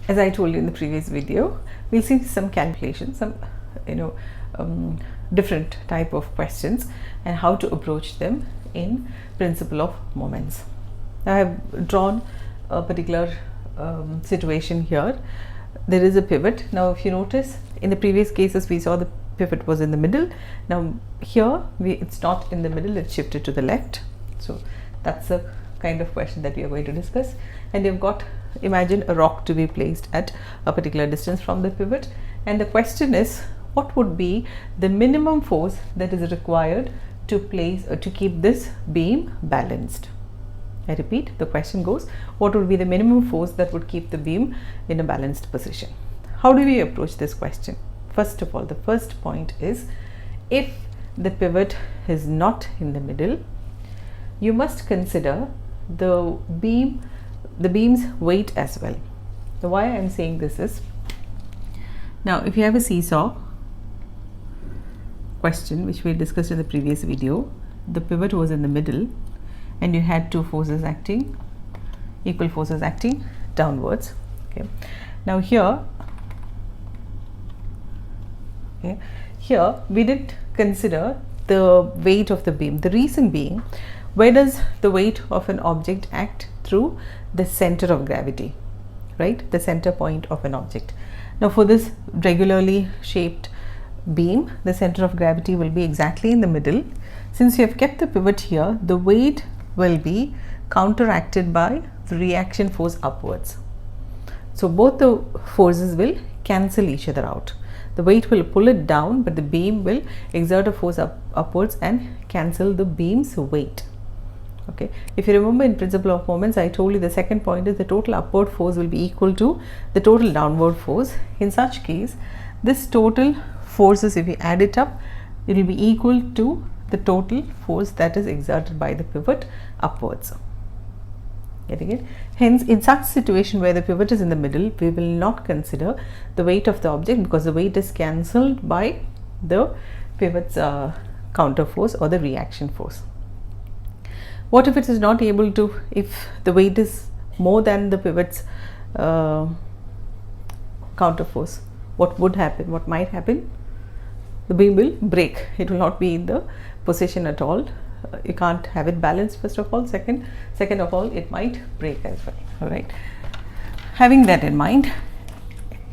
as I told you in the previous video, we'll see some calculations, some different type of questions and how to approach them in principle of moments. I have drawn a particular situation here. There is a pivot. Now if you notice, in the previous cases we saw the pivot was in the middle. Now here it's not in the middle, it's shifted to the left. So that's the kind of question that we are going to discuss. And you've got, imagine a rock to be placed at a particular distance from the pivot, and the question is, what would be the minimum force that is required to place or to keep this beam balanced? I repeat, the question goes, what would be the minimum force that would keep the beam in a balanced position? How do we approach this question? First of all, the first point is, if the pivot is not in the middle, you must consider the beam's weight as well. So why I am saying this is, now if you have a seesaw question which we discussed in the previous video, the pivot was in the middle and you had two forces acting, equal forces acting downwards. Okay. Now here we didn't consider the weight of the beam. The reason being, where does the weight of an object act? Through the center of gravity, right? The center point of an object. Now for this regularly shaped beam, the center of gravity will be exactly in the middle. Since you have kept the pivot here, the weight will be counteracted by the reaction force upwards. So both the forces will cancel each other out. The weight will pull it down, but the beam will exert a force upwards and cancel the beam's weight. Okay, if you remember in principle of moments, I told you the second point is the total upward force will be equal to the total downward force. In such case, this total forces, if you add it up, it will be equal to the total force that is exerted by the pivot upwards. Getting it? Hence, in such situation where the pivot is in the middle, we will not consider the weight of the object because the weight is cancelled by the pivot's counter force or the reaction force. What if it is not able to, if the weight is more than the pivot's counter force? What would happen? What might happen? The beam will break. It will not be in the position at all. You can't have it balanced, first of all. Second of all, it might break as well. All right. Having that in mind,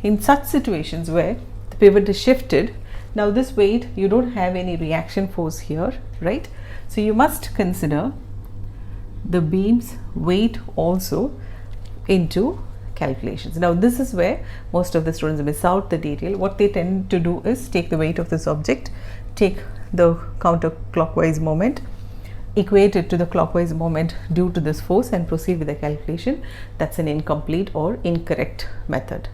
in such situations where the pivot is shifted, now this weight, you don't have any reaction force here, right? So you must consider the beam's weight also into calculations. Now this is where most of the students miss out the detail. What they tend to do is take the weight of this object, take the counterclockwise moment, equate it to the clockwise moment due to this force and proceed with the calculation. That's an incomplete or incorrect method,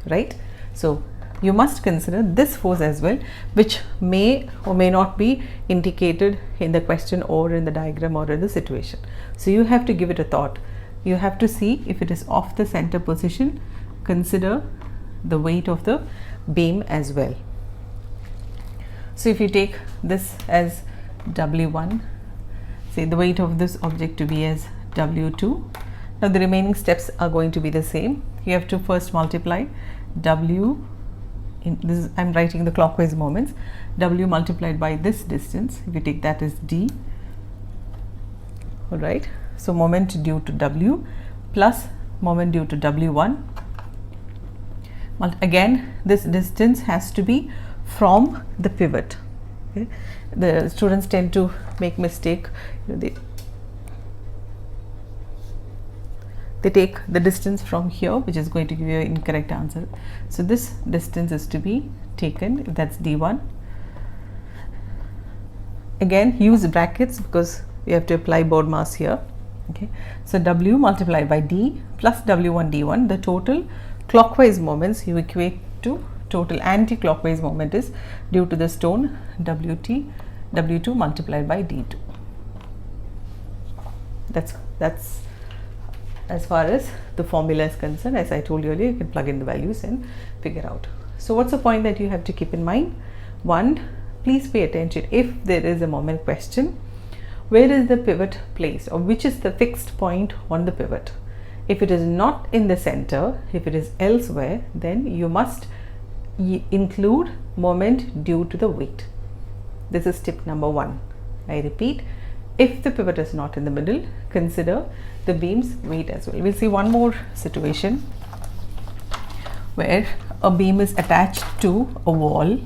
right? So you must consider this force as well, which may or may not be indicated in the question or in the diagram or in the situation. So you have to give it a thought. You have to see if it is off the center position, consider the weight of the beam as well. So if you take this as W1, say the weight of this object to be as W2. Now the remaining steps are going to be the same. You have to first multiply W, I'm writing the clockwise moments, W multiplied by this distance, if you take that as D. All right, so moment due to W plus moment due to W1. Again, this distance has to be from the pivot. Okay. The students tend to make mistake. They take the distance from here, which is going to give you an incorrect answer. So this distance is to be taken, if that's D1. Again, use brackets because we have to apply board mass here. Okay, so W multiplied by D plus W1 D1, the total clockwise moments you equate to total anti-clockwise moment is due to the stone W2 multiplied by D2. That's as far as the formula is concerned. As I told you earlier, you can plug in the values and figure out. So what's the point that you have to keep in mind? One, please pay attention if there is a moment question, where is the pivot placed or which is the fixed point on the pivot? If it is not in the center, if it is elsewhere, then you must include moment due to the weight. This is tip number 1. I repeat, if the pivot is not in the middle, consider the beam's weight as well. We'll see one more situation where a beam is attached to a wall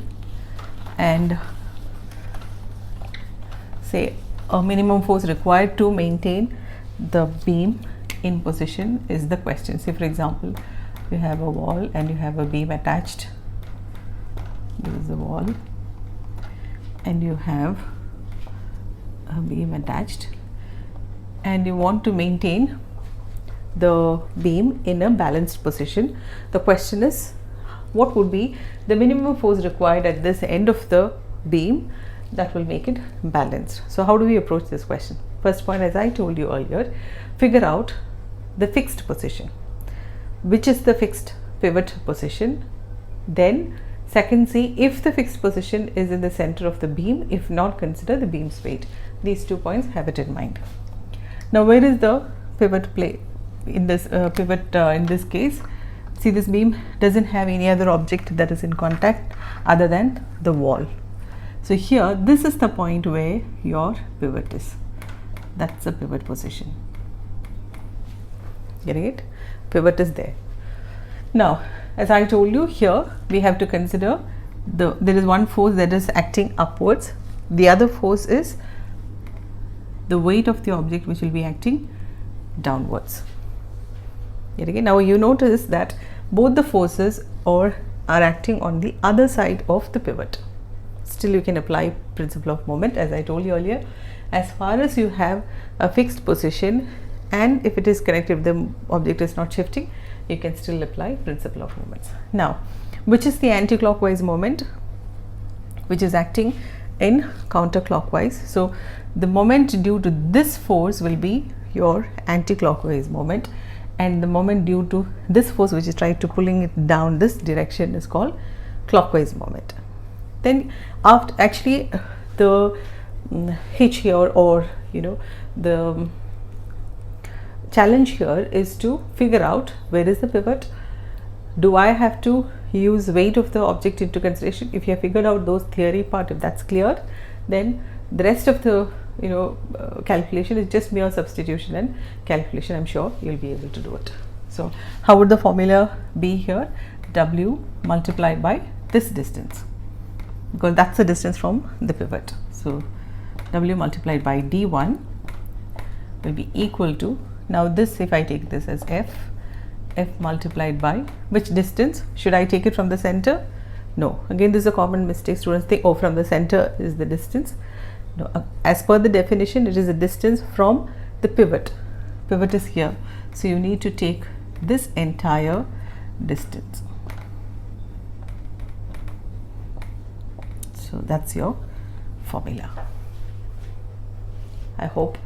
and say a minimum force required to maintain the beam in position is the question. Say for example, you have a wall and you have a beam attached. This is the wall and you have a beam attached and you want to maintain the beam in a balanced position. The question is, what would be the minimum force required at this end of the beam that will make it balanced? So how do we approach this question? First point, as I told you earlier, figure out the fixed position. Which is the fixed pivot position? Then second, see if the fixed position is in the center of the beam. If not, consider the beam's weight. These 2 points, have it in mind. Now where is the pivot play in this in this case? See, this beam doesn't have any other object that is in contact other than the wall. So here, this is the point where your pivot is. That's the pivot position. Getting it? Pivot is there. Now, as I told you, here we have to consider there is one force that is acting upwards. The other force is the weight of the object which will be acting downwards. Yet again, now you notice that both the forces are acting on the other side of the pivot. Still you can apply principle of moment, as I told you earlier. As far as you have a fixed position and if it is connected, the object is not shifting, you can still apply principle of moments. Now, which is the anti-clockwise moment which is acting in counterclockwise? So the moment due to this force will be your anti-clockwise moment, and the moment due to this force which is trying to pulling it down this direction is called clockwise moment. Then after, actually the hitch here, or the challenge here is to figure out where is the pivot. Do I have to use weight of the object into consideration? If you have figured out those theory part, if that's clear, then the rest of the calculation is just mere substitution and calculation. I'm sure you'll be able to do it. So how would the formula be here? W multiplied by this distance, because that's the distance from the pivot. So W multiplied by D1 will be equal to, now this, if I take this as F multiplied by which distance? Should I take it from the center? No. Again, this is a common mistake. Students think, oh, from the center is the distance. No, as per the definition, it is a distance from the pivot. Pivot is here. So you need to take this entire distance. So that's your formula. I hope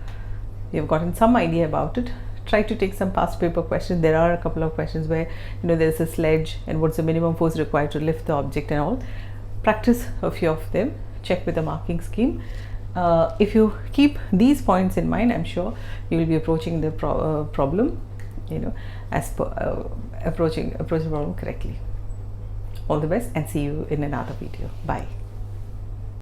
you've gotten some idea about it. Try to take some past paper questions. There are a couple of questions where there's a sledge and what's the minimum force required to lift the object and all. Practice a few of them. Check with the marking scheme. If you keep these points in mind, I'm sure you will be approaching the problem, as per approaching the problem correctly. All the best and see you in another video. Bye.